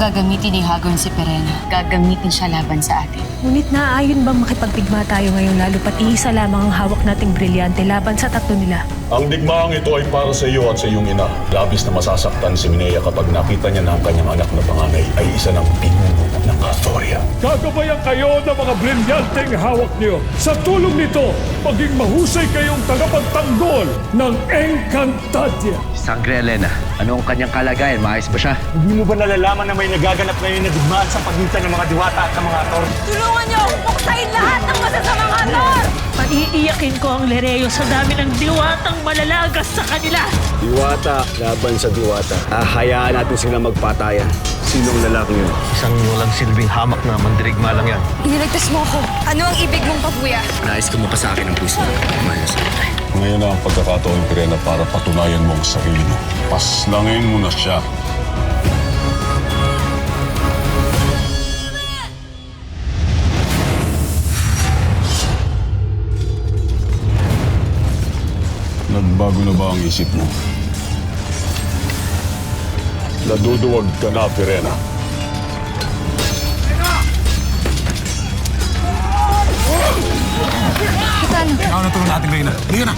gagamitin ni Hagon si Perena, gagamitin siya laban sa atin. Ngunit naaayon bang makipagdigma tayo ngayon lalo pat iisa lamang ang hawak nating brilyante laban sa tatlo nila? Ang digmaang ito ay para sa iyo at sa iyong ina. Labis na masasaktan si Minea kapag nakita niya na ang kanyang anak na panganay ay isa ng pinuno ng Kathoria. Gagabayan kayo ng mga brilyanteng hawak niyo. Sa tulong nito, maging mahusay kayong tagapagtanggol ng Encantadia. Sangre Elena, ano ang kanyang kalagayan? Maayos ba siya? Hindi mo ba nalalaman na may nagaganap ngayon na digmaan sa pagitan ng mga diwata at ng mga aktor? Tulungan niyo akong puksain lahat ng masasamang anor! Paiiyakin ko ang Lereo sa dami ng diwatang malalagas sa kanila! Diwata laban sa diwata. Hayaan natin sila magpatayan. Sinong lalaki yun? Isang walang silbing hamak na mandirigma lang yan. Iniligtas mo ako. Ano ang ibig mong pagbuya? Nais ko mapasa akin ang puso. Mahal na sa akin. Ngayon na ang pagkakataon, Perena, para patunayan mo ang sarili mo. Paslangin mo na siya. Nagbago na ba ang isip mo? Naduduwag ka na, Perena. Ano na tulong natin, Reyna? Hindi na!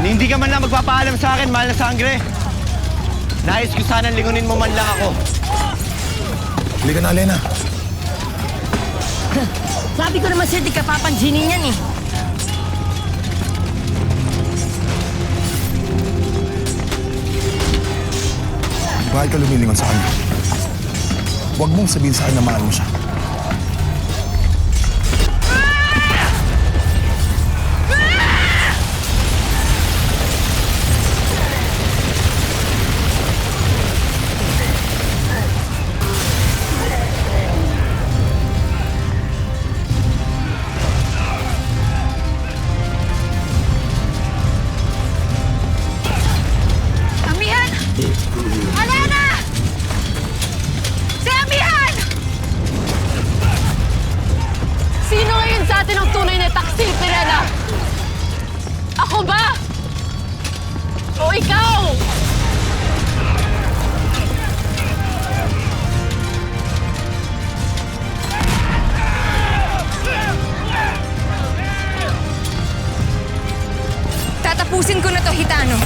Hindi ka man lang magpapaalam sa akin, mahal na sangre. Nais ko sanang lingunin mo man lang ako. Halika na, Elena. Sabi ko naman sa'yo, di ka papansinin yan eh. Bakit ka lumilingon sa kanya? Huwag mong sabihin sa kanya na mahal mo siya. Amihan! Alena! Si Amihan! Sino ngayon sa atin ang tunay na taksil, Perena? Ako ba? O ikaw? Tatapusin ko na to, Hitano.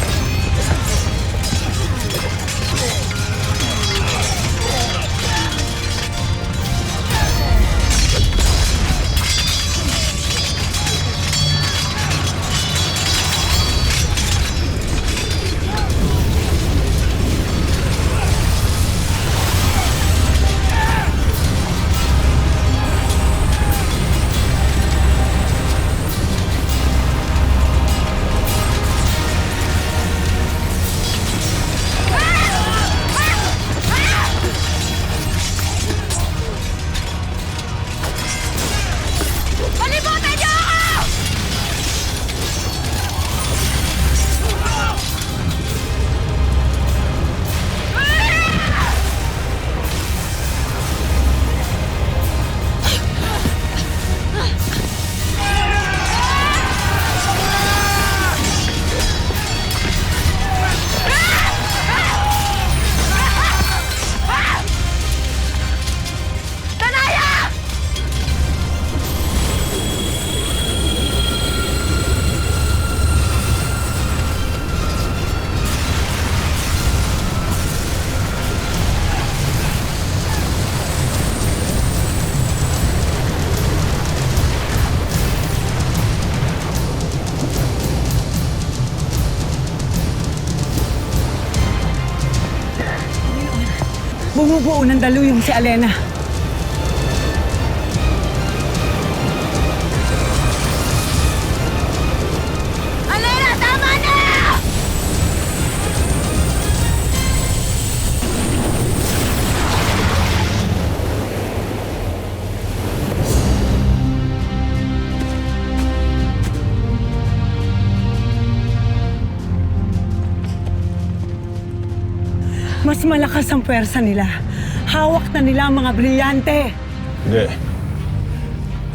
Palibutan niyo ako! Tanaya! Bumubuo ng daluyong si Alena. Alena, tama na! Mas malakas ang pwersa nila. Hawak na nila ang mga brilyante. Hindi.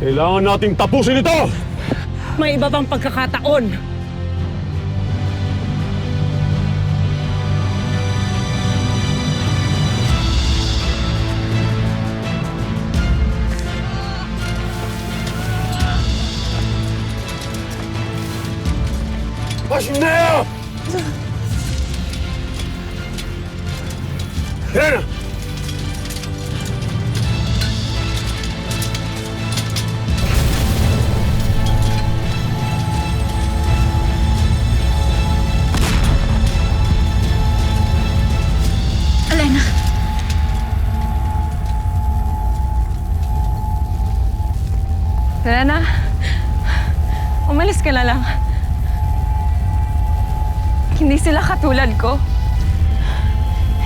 Kailangan nating tapusin ito! May iba bang pagkakataon? Hashineo! Pirena! Elena! Elena, umalis ka na lang. Hindi sila katulad ko.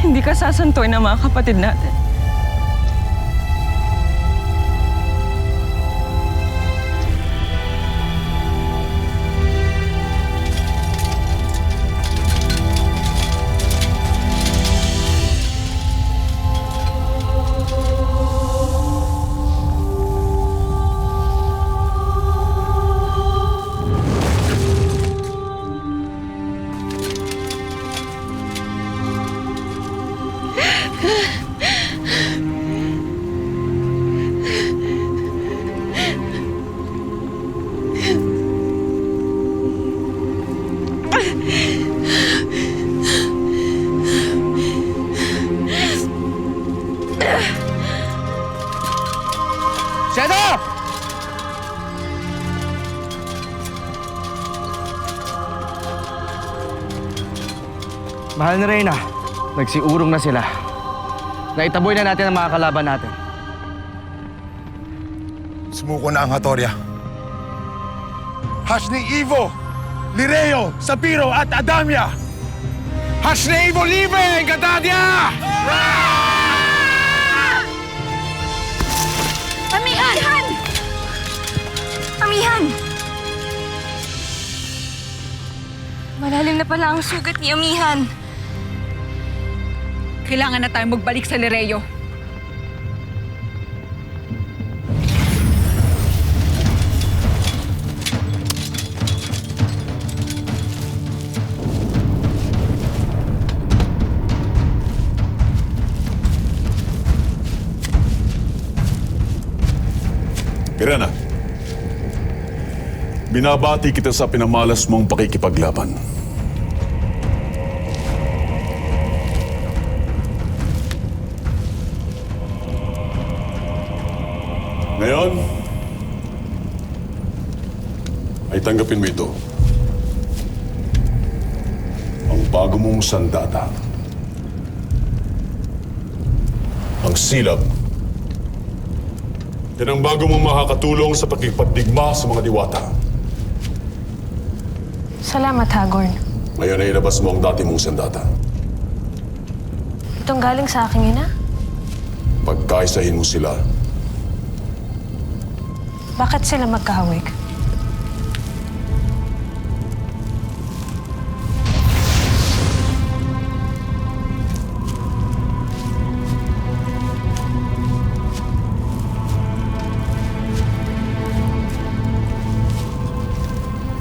Hindi ka sasantoy ng mga kapatid natin. Shadow! Mahal na Reyna, nagsiurong na sila. Naitaboy na natin ang mga kalaban natin. Sumuko na ang Hatoria. Hash ni Ivo, Lireo, Sapiro at Adamia! Hash na Ivo Libre, Gatadia! Amihan! Amihan! Malalim na pala ang sugat ni Amihan. Kailangan na tayong magbalik sa Lireo. Pirena, binabati kita sa pinamalas mong pakikipaglaban. Ngayon, ay tanggapin mo ito. Ang bago mong sandata. Ang silab. Yan ang bago mong makakatulong sa pagkipagdigma sa mga diwata. Salamat, Hagorn. Ngayon ay ilabas mo ang dati mong sandata. Itong galing sa aking ina? Pagkaisahin mo sila, Bakit sila magkahawig?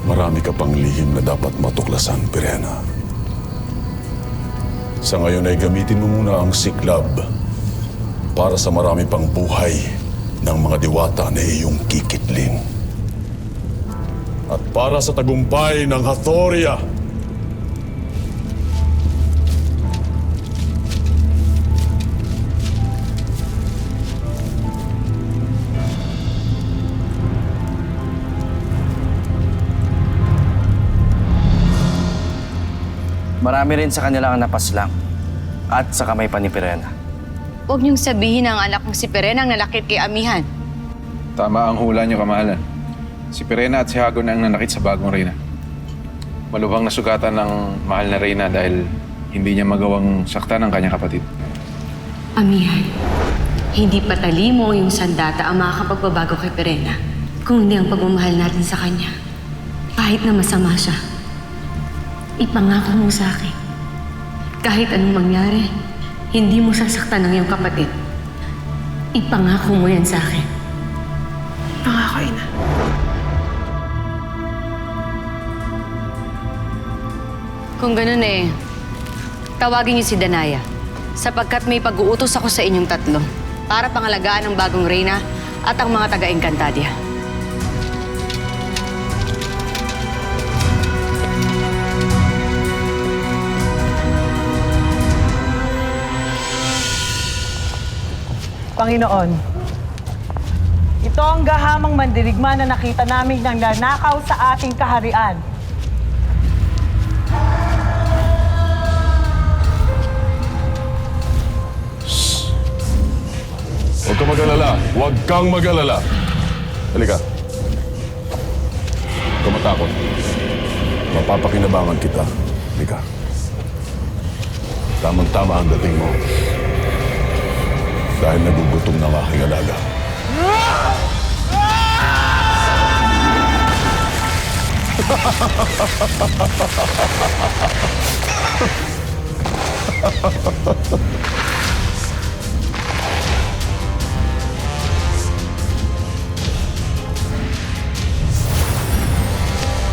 marami ka pang lihim na dapat matuklasan, Pirena. Sa ngayon ay gamitin mo muna ang siklab para sa marami pang buhay ng mga diwata na iyong kikitling. At para sa tagumpay ng Hatoria. Marami rin sa kanila ang napaslang at sa kamay pa ni Pirena. Huwag niyong sabihin na ang anak kong si Pirena ang nalakit kay Amihan. Tama ang hula niyo, kamahalan. Si Pirena at si Hagon ang nanakit sa bagong reyna. Malubhang nasugatan ng mahal na reyna dahil hindi niya magawang saktan ang kanyang kapatid. Amihan, hindi patalimo yung sandata ang makakapagbabago kay Pirena kung hindi ang pagmamahal natin sa kanya. Kahit na masama siya, ipangako mo sa akin. Kahit anong mangyari, hindi mo sasaktan ng iyong kapatid. Ipangako mo yan sa akin. Pangako, Ina. Kung ganun tawagin niyo si Danaya sapagkat may pag-uutos ako sa inyong tatlo para pangalagaan ang bagong reyna at ang mga taga-Encantadia. Panginoon, ito ang gahamang mandirigma na nakita namin nang nanakaw sa ating kaharian. Huwag kang mag-alala. Huwag kang mag-alala. Halika. Huwag kang matakot. Mapapakinabangan kita. Halika. Tamang-tama ang dating mo. Dahil nagugutom na ang aking alaga.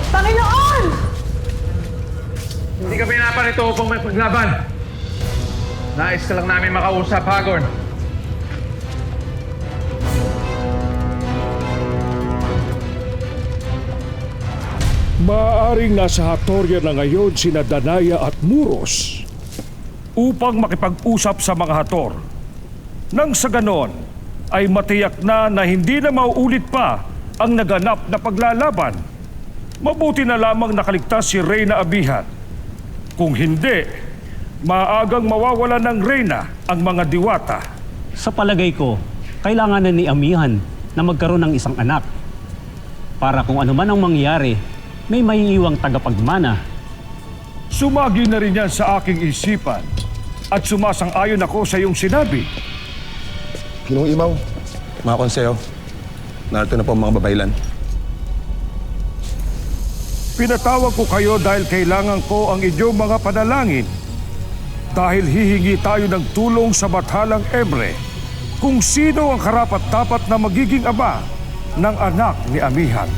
Panginoon! Hindi ka pinaparito upang may paglaban. Nais ka lang namin makausap, Hagorn. Maaaring nasa Hatoria na ngayon sina Danaya at Muros upang makipag-usap sa mga Hator. Nang sa ganon, ay matiyak na hindi na mauulit pa ang naganap na paglalaban. Mabuti na lamang nakaligtas si Reyna Abihan. Kung hindi, maagang mawawala ng Reyna ang mga diwata. Sa palagay ko, kailangan na ni Amihan na magkaroon ng isang anak. Para kung ano man ang mangyari, may maiiwang tagapagmana. Sumagi na rin yan sa aking isipan at sumasang-ayon ako sa iyong sinabi. Ginong Imaw, mga konseyo, narito na po ang mga babaylan. Pinatawag ko kayo dahil kailangan ko ang inyong mga panalangin. Dahil hihingi tayo ng tulong sa Bathalang Ebre kung sino ang karapat-dapat na magiging ama ng anak ni Amihan.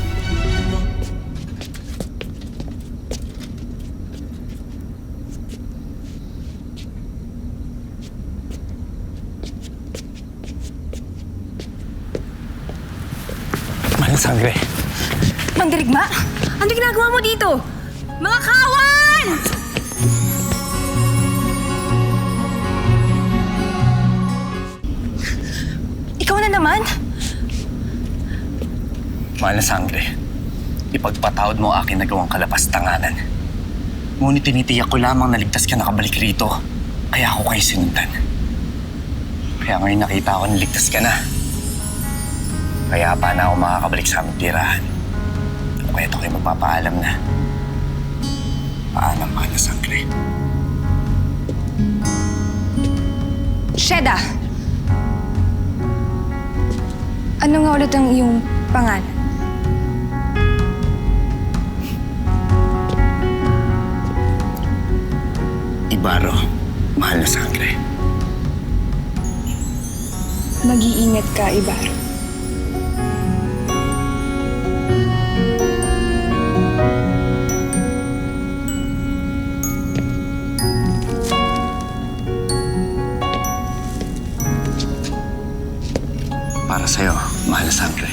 Mahal sangre. Mandirigma, ano ginagawa mo dito? Mga kawan! Ikaw na naman? Mahal na sangre. Ipagpatawad mo aking nagawang kalapastanganan. Ngunit tinitiyak ko lamang na ligtas ka nakabalik rito. Kaya ako kayo sinundan. Kaya ngayon nakita ko na ligtas ka na. Kaya pa na ako makakabalik sa aming tirahan. Kaya ito kayo magpapaalam na. Paalam, mahal na sangre. Sheda! Ano nga ulit ang iyong pangalan? Ibaro, mahal na sangre. Mag-iingat ka, Ibaro. Para sa'yo, mahal na sangre.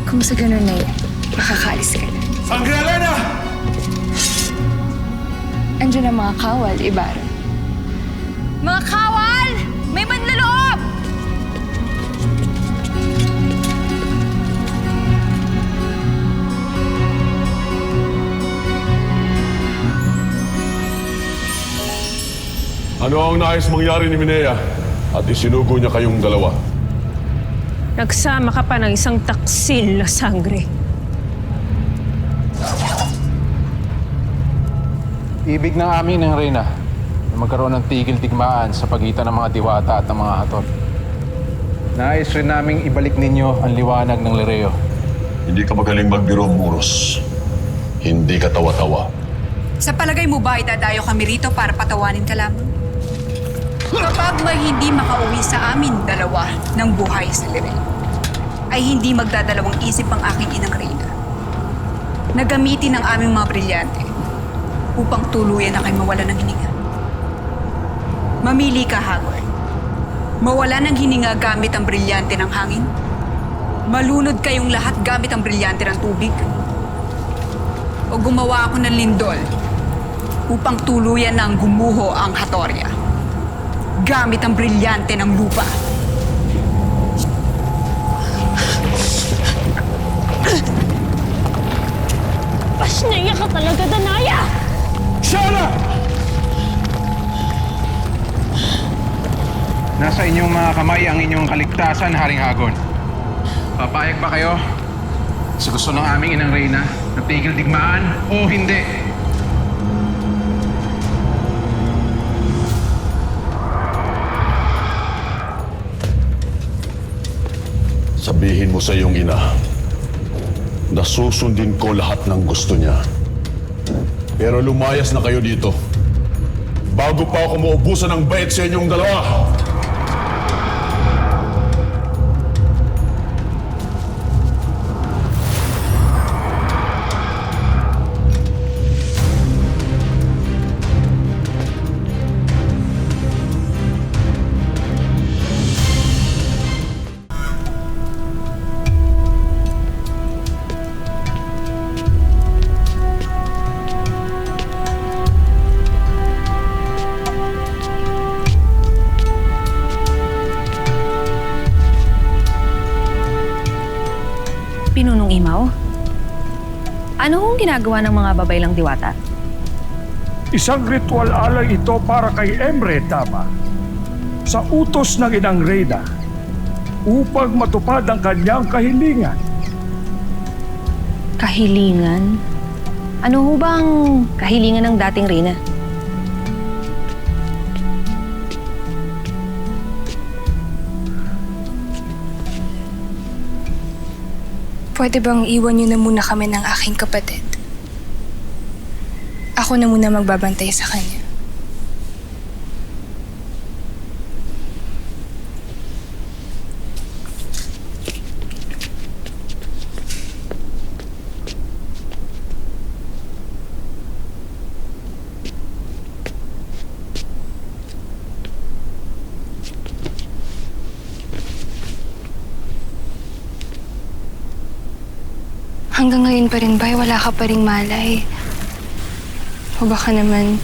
Kung sa ganun na makakaalis ka na. Sangre Elena! Andiyan ang mga kawal, Ibaro. Mga kawal! May manloloob! Ano ang nais mangyari ni Minea at isinugo niya kayong dalawa? Nagsama ka pa ng isang taksil na sangre. Ibig ng amin ng Reyna na magkaroon ng tigil-digmaan sa pagitan ng mga diwata at ng mga hator. Nais rin naming ibalik ninyo ang liwanag ng Lereo. Hindi ka magaling magbiro, Muros. Hindi ka tawa-tawa. Sa palagay mo ba idadayo kami rito para patawanin ka lamang? Kapag may hindi makauwi sa amin dalawa ng buhay sa Lirel, ay hindi magdadalawang isip ang aking inang Reyna. Nagamitin ang aming mga brilyante upang tuluyan na kayo mawala ng hininga. Mamili ka, Hagorn. Mawala ng hininga gamit ang brilyante ng hangin? Malunod kayong lahat gamit ang brilyante ng tubig? O gumawa ako ng lindol upang tuluyan ng gumuho ang Hatoria? gamit ang brilyante ng lupa. Pasneya ka talaga, Danaya! Shara! Nasa inyong mga kamay ang inyong kaligtasan, Haring Hagon. Papayag ba kayo sa gusto ng aming inang Reyna na tigil digmaan o hindi? Sabihin mo sa iyong ina na susundin ko lahat ng gusto niya. Pero lumayas na kayo dito bago pa ako maubusan ng bait sa inyong dalawa. Pinunong Imaw? Ano hong ginagawa ng mga babaylang diwata? Isang ritual alay ito para kay Emre, tama. Sa utos ng inang Reyna upang matupad ang kanyang kahilingan. Kahilingan? Ano ho bang kahilingan ng dating Reyna? Pwede bang iwan niyo na muna kami ng aking kapatid? Ako na muna magbabantay sa kanya. Hanggang ngayon pa rin ba, wala ka pa ring malay? O baka naman,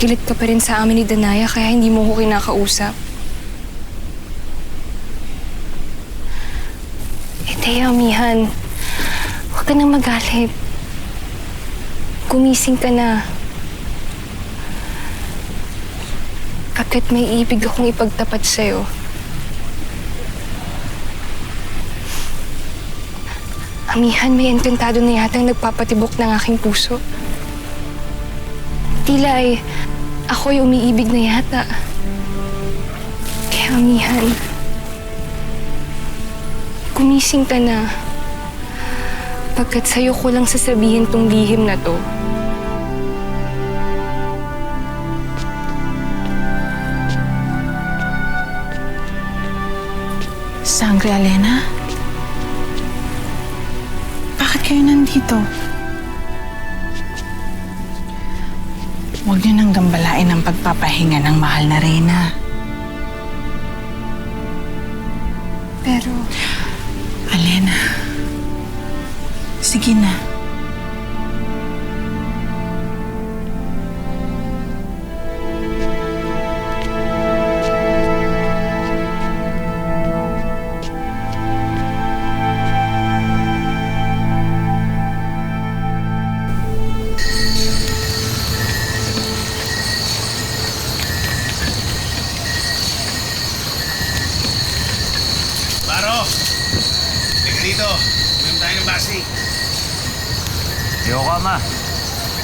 gilit ka pa rin sa amin ni Danaya kaya hindi mo ko kinakausap? Teo, Mihan, huwag ka nang magalit. Gumising ka na. Bakit may ibig akong ipagtapat sa'yo? Amihan, may ententado na yatang nagpapatibok ng aking puso. Tila ay ako'y umiibig na yata. Kaya, Amihan, gumising ka na. Pagkat sa'yo ko lang sasabihin tong lihim na to. Sangre, Alena? Bakit kayo nandito? Huwag niyo nang gambalain ang pagpapahinga ng mahal na Reyna. Pero... Alena, sige na. Dito, uminom tayo ng basi. Ayoko, Ama.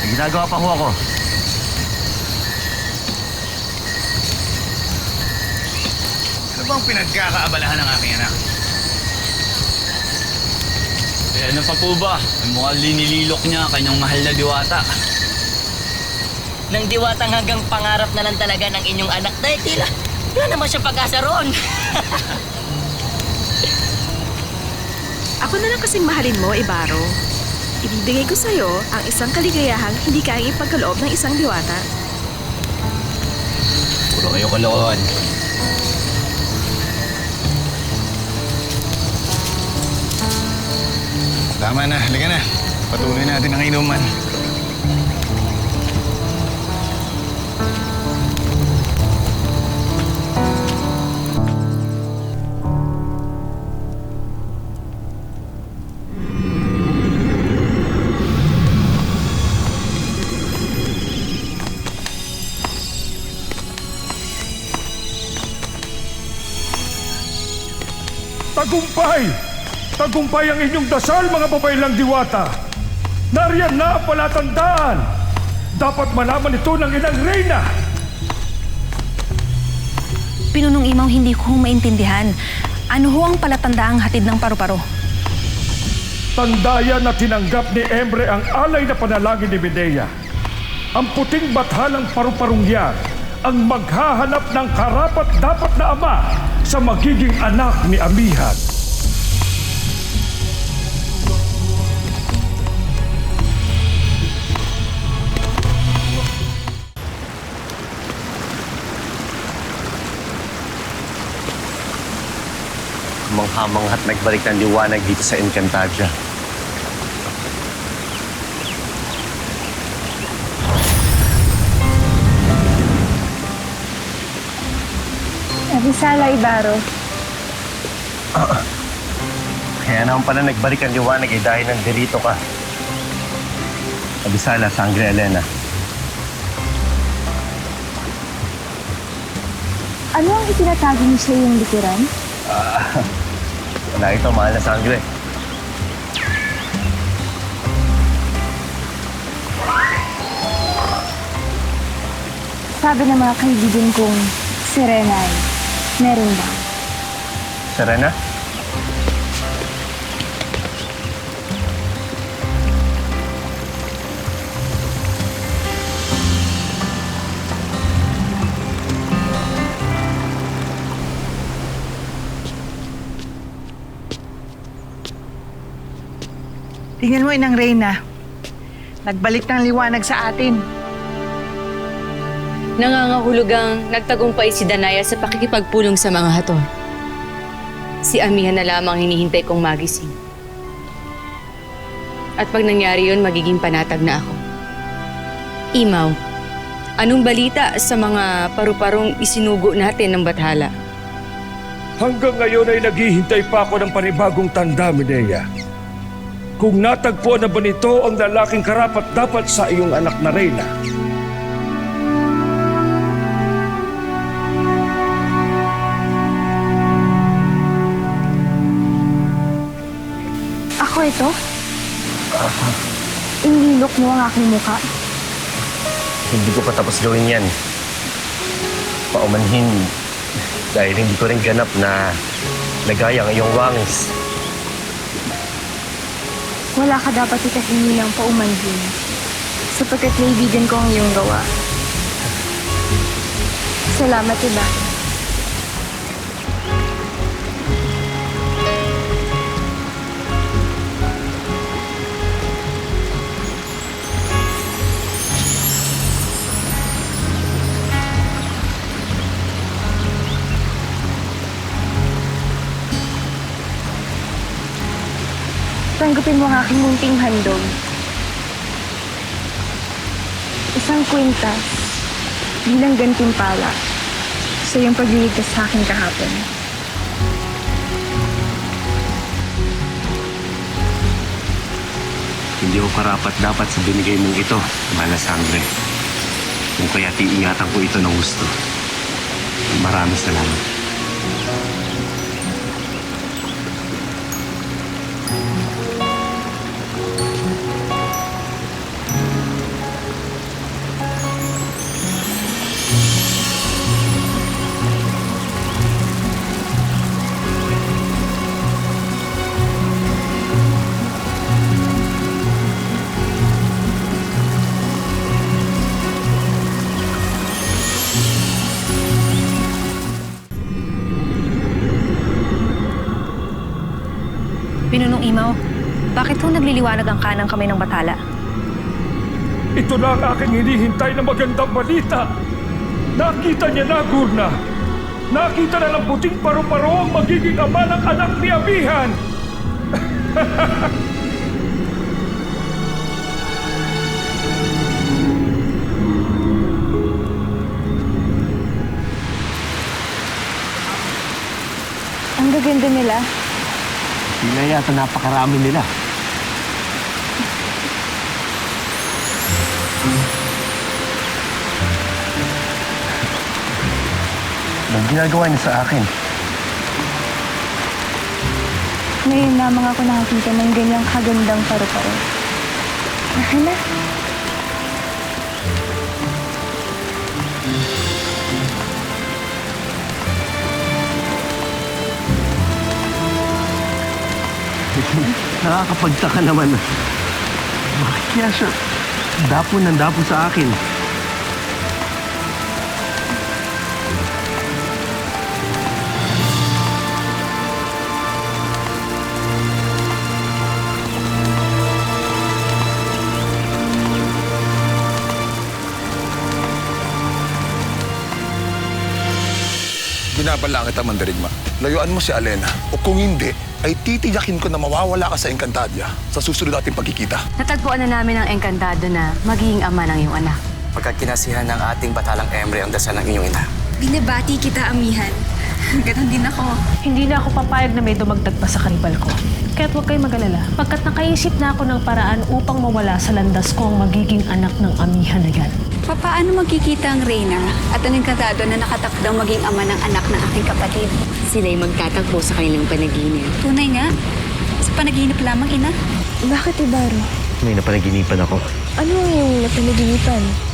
May ginagawa pa ho ako. Ano bang pinagkakaabalahan ng aking anak? Eh, ano pa po ba? Ang mukhang linililok niya kanyang mahal na diwata. Nang diwatang hanggang pangarap na lang talaga ng inyong anak dahil tila wala naman siya pag-asa roon. Ako na lang kasing mahalin mo, Ibaro. Ibibigay ko sa'yo ang isang kaligayahang hindi kayang ipagkaloob ng isang diwata. Puro kayo kalokohan. Tama na, halika na. Patuloy natin ang inuman. Tagumpay! Tagumpay ang inyong dasal, mga babaylang diwata! Nariyan na ang palatandaan! Dapat malaman ito ng inang reyna! Pinunong Imaw, hindi ko maintindihan. Ano ho ang palatandaang hatid ng paru-paro? Tandaya na tinanggap ni Emre ang alay na panalangin ni Medea. Ang puting bathalang paru-parong yan ang maghahanap ng karapat-dapat na ama sa magiging anak ni Amihan. Manghamang at nagbalik ng liwanag dito sa Encantadia. Abisala, Ibaro. Kaya naman pala nagbalik ang liwanag dahil nandirito ka. Abisala, Sangre Elena. Ano ang itinatago niyo sa iyong likuran? Wala ito, mahal na Sangre. Sabi ng mga kaibigan kong Serena ay meron ba? Serena? Tingnan mo, Inang Reyna. Nagbalik ng liwanag sa atin. Nangangahulugang nagtagumpay si Danaya sa pakikipagpulong sa mga hator. Si Amihan na lamang hinihintay kong magising. At pag nangyari yun, magiging panatag na ako. Imaw, anong balita sa mga paru-parong isinugo natin ng bathala? Hanggang ngayon ay naghihintay pa ako ng panibagong tanda, Medea. Kung natagpuan na ba nito ang lalaking karapat-dapat sa iyong anak na reyna? Ako ito? Inilok mo ang aking muka? Hindi ko pa tapos gawin yan. Paumanhin dahil hindi ko rin ganap na nagaya ang iyong wangis. Wala ka dapat ikahingi ng paumanhin sapagkat naibigan ko ang iyong gawa. Salamat, iba. Tanggapin mo ang aking munting handog. Isang kwintas bilang gantimpala sa iyong pagliligtas sa akin kahapon. Hindi ko karapat-dapat sa binigay mong ito, mahal na Sangre. Kung kaya't iingatan ko ito ng gusto. Maraming salamat. Pinunong Imaw, bakit ho nagliliwanag ang kanang kamay ng bathala? Ito na ang aking hinihintay na magandang balita. Nakita niya na, Gurna. Nakita na ng puting paru-paro ang magiging ama ng anak ni Amihan. Ang gaganda nila. Sila yata napakarami nila. Anong ginagawa niya sa akin? Ngayon lamang ako nakakita ng ganyang kagandang paru-paro. Hala. Nakakapagtaka naman. Bakit kaya siya dapo ng dapo sa akin? Binabalangit ang mandirigma. Layuan mo si Alena. O kung hindi, ay titiyakin ko na mawawala ka sa Encantadia sa susunod nating pagkikita. Natagpuan na namin ang engkantado na magiging ama ng iyong anak. Pagkat kinasihan ng ating batalang Emre ang dasal ng inyong ina. Binabati kita, amihan. Ganon din ako. Hindi na ako papayag na may dumagdag pa sa karibal ko. Kaya't huwag kayong mag-alala. Pagkat nakaisip na ako ng paraan upang mawala sa landas ko ang magiging anak ng amihan na yan. Paano magkikita ang Reyna at ang engkantado na nakatakdang maging ama ng anak ng aking kapatid? Sila'y magtatakbo sa kanilang panaginip. Tunay nga. Sa panaginip lamang, ina. Bakit, Ibaro? May napanaginipan ako. Ano ang iyong napanaginipan?